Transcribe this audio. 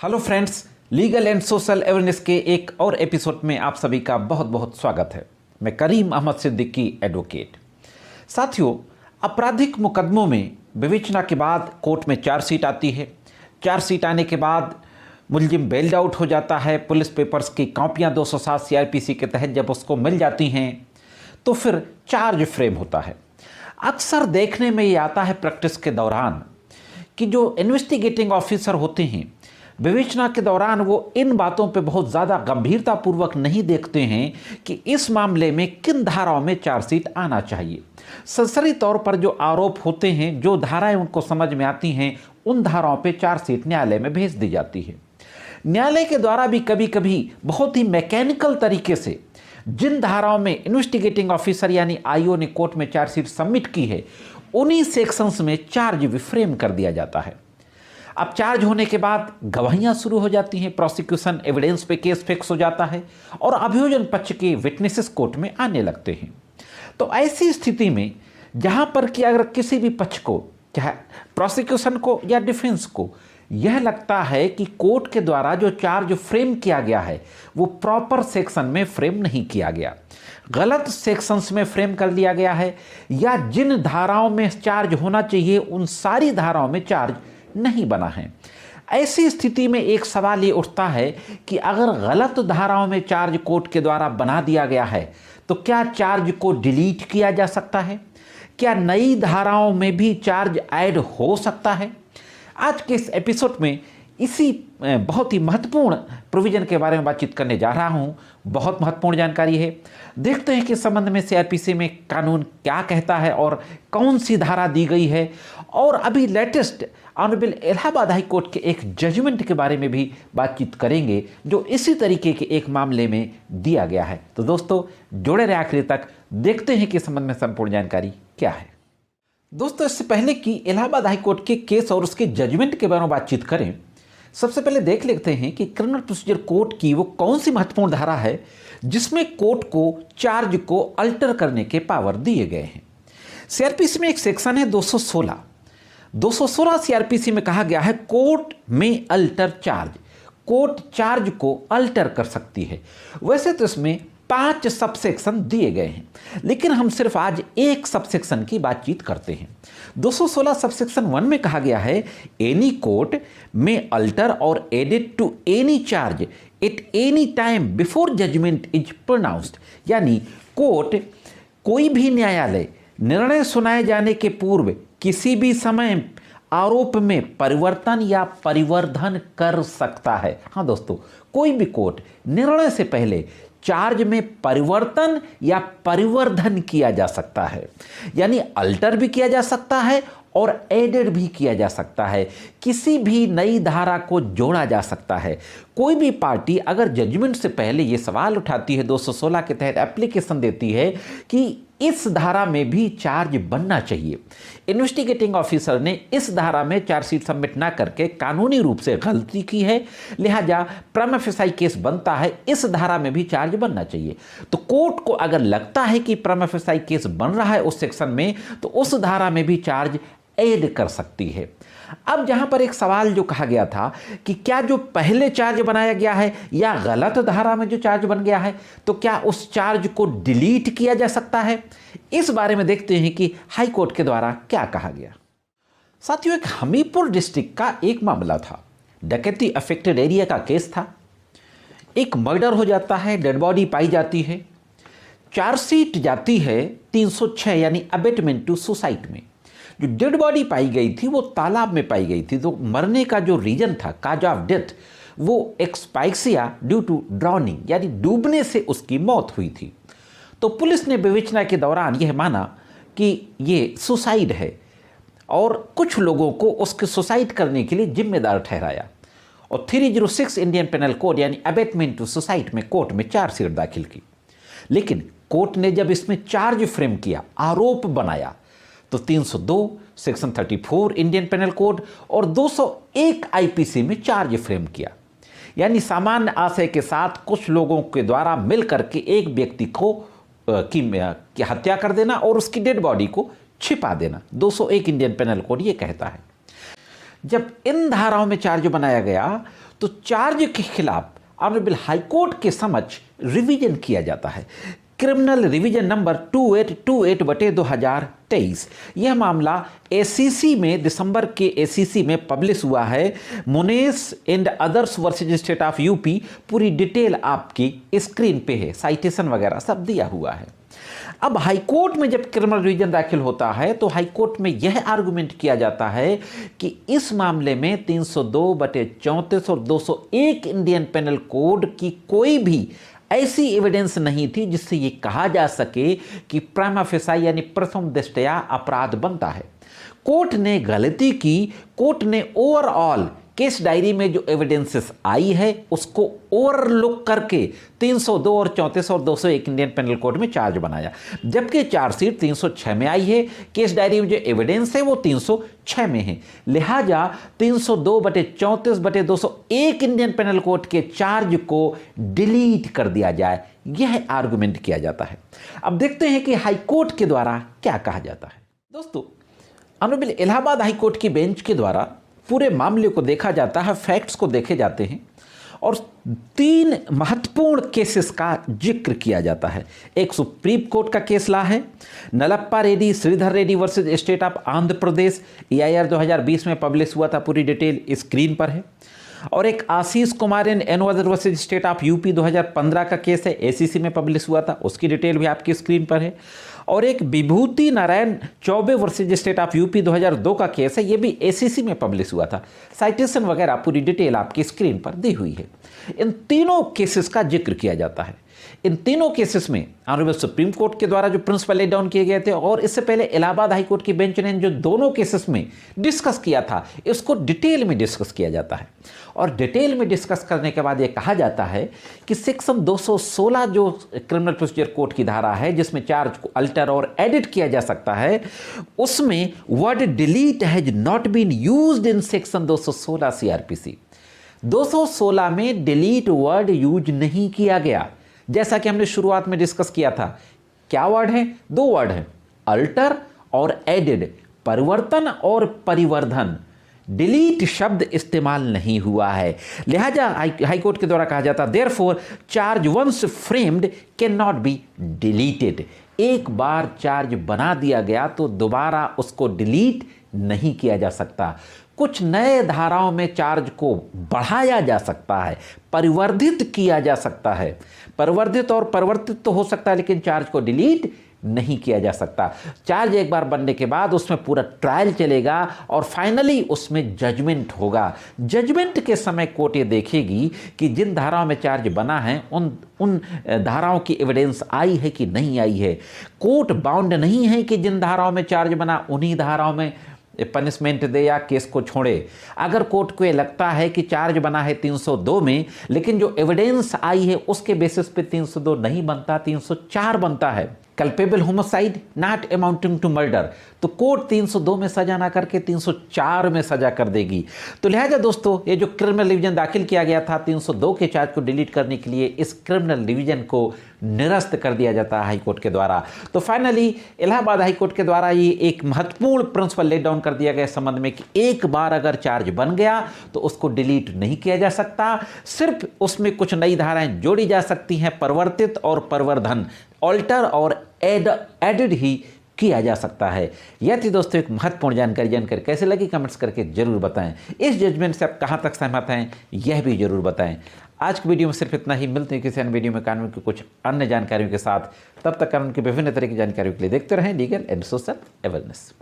Hello friends, legal and social awareness के एक और एपिसोड में आप सभी का बहुत बहुत स्वागत है। मैं करीम अहमद सिद्दीकी, एडवोकेट। साथियों, आपराधिक मुकदमों में विवेचना के बाद कोर्ट में चार्जशीट आती है। चार्जशीट आने के बाद मुलजिम बेल्ड आउट हो जाता है। पुलिस पेपर्स की कॉपियाँ 207 सीआरपीसी के तहत जब उसको मिल जाती हैं तो फिर चार्ज फ्रेम होता है। अक्सर देखने में ये आता है प्रैक्टिस के दौरान कि जो इन्वेस्टिगेटिंग ऑफिसर होते हैं, विवेचना के दौरान वो इन बातों पे बहुत ज़्यादा गंभीरतापूर्वक नहीं देखते हैं कि इस मामले में किन धाराओं में चार्जशीट आना चाहिए। सरसरी तौर पर जो आरोप होते हैं, जो धाराएं उनको समझ में आती हैं, उन धाराओं पे चार्जशीट न्यायालय में भेज दी जाती है। न्यायालय के द्वारा भी कभी कभी बहुत ही मैकेनिकल तरीके से जिन धाराओं में इन्वेस्टिगेटिंग ऑफिसर यानी आईओ ने कोर्ट में चार्जशीट सबमिट की है, उन्हीं सेक्शंस में चार्ज भी फ्रेम कर दिया जाता है। अब चार्ज होने के बाद गवाहियां शुरू हो जाती हैं, प्रोसिक्यूशन एविडेंस पे केस फिक्स हो जाता है और अभियोजन पक्ष के विटनेसेस कोर्ट में आने लगते हैं। तो ऐसी स्थिति में जहां पर कि अगर किसी भी पक्ष को, चाहे प्रोसिक्यूशन को या डिफेंस को, यह लगता है कि कोर्ट के द्वारा जो चार्ज फ्रेम किया गया है वो प्रॉपर सेक्शन में फ्रेम नहीं किया गया, गलत सेक्शंस में फ्रेम कर दिया गया है, या जिन धाराओं में चार्ज होना चाहिए उन सारी धाराओं में चार्ज नहीं बना है, ऐसी स्थिति में एक सवाल ये उठता है कि अगर गलत धाराओं में चार्ज कोर्ट के द्वारा बना दिया गया है तो क्या चार्ज को डिलीट किया जा सकता है? क्या नई धाराओं में भी चार्ज ऐड हो सकता है? आज के इस एपिसोड में इसी बहुत ही महत्वपूर्ण प्रोविजन के बारे में बातचीत करने जा रहा हूं। बहुत महत्वपूर्ण जानकारी है। देखते हैं कि इस संबंध में सीआरपीसी में कानून क्या कहता है और कौन सी धारा दी गई है, और अभी latest honourable Allahabad high court के एक जजमेंट के बारे में भी बातचीत करेंगे जो इसी तरीके के एक मामले में दिया गया है। तो दोस्तों, जुड़े रहे आखिर तक, देखते हैं कि इस संबंध में संपूर्ण जानकारी क्या है। दोस्तों, इससे पहले कि इलाहाबाद हाई कोर्ट के केस और उसके जजमेंट के बारे में बातचीत करें, सबसे पहले देख लेते हैं कि क्रिमिनल प्रोसीजर कोड की वो कौन सी महत्वपूर्ण धारा है जिसमें कोर्ट को चार्ज को अल्टर करने के पावर दिए गए हैं। सीआरपीसी में एक सेक्शन है 216 सीआरपीसी में कहा गया है कोर्ट में अल्टर चार्ज, कोर्ट चार्ज को अल्टर कर सकती है। वैसे तो इसमें 5 सबसेक्शन दिए गए हैं, लेकिन हम सिर्फ आज एक सबसेक्शन की बातचीत करते हैं। 216 सबसेक्शन 1 में कहा गया है एनी कोर्ट में अल्टर और added to any charge at any time before judgement is pronounced, यानी कोर्ट, कोई भी न्यायालय निर्णय सुनाए जाने के पूर्व किसी भी समय आरोप में परिवर्तन या परिवर्धन कर सकता है। हाँ दोस्तों, कोई भी कोर्ट निर्णय से पहले चार्ज में परिवर्तन या परिवर्धन किया जा सकता है, यानी अल्टर भी किया जा सकता है और एडेड भी किया जा सकता है। किसी भी नई धारा को जोड़ा जा सकता है। कोई भी पार्टी अगर जजमेंट से पहले ये सवाल उठाती है, 216 के तहत एप्लीकेशन देती है कि इस धारा में भी चार्ज बनना चाहिए, इन्वेस्टिगेटिंग ऑफिसर ने इस धारा में चार्जशीट सबमिट ना करके कानूनी रूप से गलती की है, लिहाजा प्रिमा फेसाई केस बनता है, इस धारा में भी चार्ज बनना चाहिए। तो कोर्ट को अगर लगता है कि प्रिमा फेसाई केस बन रहा है उस सेक्शन में, तो उस धारा में भी चार्ज ऐड कर सकती है। अब जहां पर एक सवाल जो कहा गया था कि क्या जो पहले चार्ज बनाया गया है या गलत धारा में जो चार्ज बन गया है, तो क्या उस चार्ज को डिलीट किया जा सकता है? इस बारे में देखते हैं कि हाई कोर्ट के द्वारा क्या कहा गया। साथियों, एक हमीरपुर डिस्ट्रिक्ट का एक मामला था, डकैती अफेक्टेड एरिया का केस था। एक मर्डर हो जाता है, डेड बॉडी पाई जाती है, चार्जशीट जाती है 306 यानी अबेटमेंट टू सुसाइड में। जो डेड बॉडी पाई गई थी वो तालाब में पाई गई थी, तो मरने का जो रीजन था, काज ऑफ डेथ, वो एक्सपाइक्सिया ड्यू टू ड्राउनिंग यानी डूबने से उसकी मौत हुई थी। तो पुलिस ने विवेचना के दौरान यह माना कि ये सुसाइड है और कुछ लोगों को उसके सुसाइड करने के लिए जिम्मेदार ठहराया और 306 इंडियन पेनल कोड यानी अबेटमेंट टू सुसाइड में कोर्ट में चार्जशीट दाखिल की। लेकिन कोर्ट ने जब इसमें चार्ज फ्रेम किया, आरोप बनाया, तो 302 सेक्शन 34 इंडियन पेनल कोड और 201 आईपीसी में चार्ज फ्रेम किया, यानी सामान्य आशय के साथ कुछ लोगों के द्वारा मिल करके एक व्यक्ति को की हत्या कर देना और उसकी डेड बॉडी को छिपा देना। 201 इंडियन पेनल कोड ये कहता है। जब इन धाराओं में चार्ज बनाया गया तो चार्ज के खिलाफ ऑनरेबल हाईकोर्ट के समक्ष रिवीजन किया जाता है। Criminal revision number 2828/2023। यह मामला एसीसी में, दिसंबर के एसीसी में पब्लिश हुआ है। Munesh and others versus state of UP. पूरी डिटेल आपकी स्क्रीन पे है, साइटेशन वगैरह सब दिया हुआ है। अब हाईकोर्ट में जब क्रिमिनल रिवीजन दाखिल होता है तो हाईकोर्ट में यह आर्गुमेंट किया जाता है कि इस मामले में 302/34 और 201 इंडियन पेनल कोड की कोई भी ऐसी एविडेंस नहीं थी जिससे ये कहा जा सके कि प्राइमा फेसाई यानी प्रथम दृष्टया अपराध बनता है। कोर्ट ने गलती की। कोर्ट ने ओवरऑल केस डायरी में जो एविडेंसेस आई है उसको ओवरलुक करके 302 और 34 और 201 इंडियन पेनल कोड में चार्ज बनाया, जबकि चार्जशीट 306 में आई है। केस डायरी में जो एविडेंस है वो 306 में है। लिहाजा 302/34/201 इंडियन पेनल कोड के चार्ज को डिलीट कर दिया जाए, यह आर्गुमेंट किया जाता है। अब देखते हैं कि हाईकोर्ट के द्वारा क्या कहा जाता है। दोस्तों, ऑनरेबल इलाहाबाद हाईकोर्ट की बेंच के द्वारा पूरे मामले को देखा जाता है, फैक्ट्स को देखे जाते हैं और 3 महत्वपूर्ण केसेस का जिक्र किया जाता है। एक सुप्रीम कोर्ट का केस ला है, Nallappa Reddy Sreedhar Reddy versus state of Andhra Pradesh, EIR 2020 में पब्लिश हुआ था, पूरी डिटेल स्क्रीन पर है। और एक Ashish Kumar and another versus state of UP 2015 का केस है, ACC में पब्लिश हुआ था, उसकी डिटेल भी आपकी स्क्रीन पर है। और एक Vibhuti Narayan Chaubey versus state of UP 2002 का केस है, ये भी ACC में पब्लिश हुआ था, साइटेशन वगैरह पूरी डिटेल आपकी स्क्रीन पर दी हुई है। इन तीनों केसेस का जिक्र किया जाता है। इन तीनों केसेस में ऑनरेबल सुप्रीम कोर्ट के द्वारा जो प्रिंसिपल लेट डाउन किए गए थे और इससे पहले इलाहाबाद हाईकोर्ट की बेंच ने जो दोनों केसेस में डिस्कस किया था, इसको डिटेल में डिस्कस किया जाता है। और डिटेल में डिस्कस करने के बाद ये कहा जाता है कि सेक्शन 216 जो क्रिमिनल प्रोसीजर कोड की धारा है जिसमें चार्ज को अल्टर और एडिट किया जा सकता है, उसमें word delete has not been used in section 216 CRPC। 216 में डिलीट वर्ड यूज नहीं किया गया, जैसा कि हमने शुरुआत में डिस्कस किया था। क्या वर्ड है? 2 वर्ड है, अल्टर और एडिड, परिवर्तन और परिवर्धन। डिलीट शब्द इस्तेमाल नहीं हुआ है। लिहाजा हाईकोर्ट के द्वारा कहा जाता, therefore charge once framed cannot be deleted. एक बार चार्ज बना दिया गया तो दोबारा उसको डिलीट नहीं किया जा सकता। कुछ नए धाराओं में चार्ज को बढ़ाया जा सकता है, परिवर्धित किया जा सकता है। परिवर्धित और परिवर्तित तो हो सकता है, लेकिन चार्ज को डिलीट नहीं किया जा सकता। चार्ज एक बार बनने के बाद उसमें पूरा ट्रायल चलेगा और फाइनली उसमें जजमेंट होगा। जजमेंट के समय कोर्ट ये देखेगी कि जिन धाराओं में चार्ज बना है उन धाराओं की एविडेंस आई है कि नहीं आई है। कोर्ट बाउंड नहीं है कि जिन धाराओं में चार्ज बना उन्हीं धाराओं में पनिशमेंट दे या केस को छोड़े। अगर कोर्ट को ये लगता है कि चार्ज बना है 302 में, लेकिन जो एविडेंस आई है उसके बेसिस पे 302 नहीं बनता, 304 बनता है, culpable homicide not amounting to murder, तो कोर्ट 302 में सजा ना करके 304 में सजा कर देगी। तो लिहाजा दोस्तों, ये जो क्रिमिनल रिवीजन दाखिल किया गया था 302 के चार्ज को डिलीट करने के लिए, इस क्रिमिनल रिवीजन को निरस्त कर दिया जाता है हाईकोर्ट के द्वारा। तो फाइनली इलाहाबाद हाईकोर्ट के द्वारा ये एक महत्वपूर्ण प्रिंसिपल लेट डाउन कर दिया गया इस संबंध में कि एक बार अगर चार्ज बन गया तो उसको डिलीट नहीं किया जा सकता, सिर्फ उसमें कुछ नई धाराएं जोड़ी जा सकती हैं, परिवर्तित और परिवर्धन, ऑल्टर और एडिड ही किया जा सकता है। यह थी दोस्तों एक महत्वपूर्ण जानकारी कैसे लगी कमेंट्स करके जरूर बताएं। इस जजमेंट से आप कहां तक सहमत हैं यह भी जरूर बताएं। आज की वीडियो में सिर्फ इतना ही। मिलते हैं किसी अन्य वीडियो में कानून की कुछ अन्य जानकारियों के साथ। तब तक कानून की विभिन्न तरह की जानकारियों के लिए देखते रहें लीगल एंड सोशल अवेयरनेस।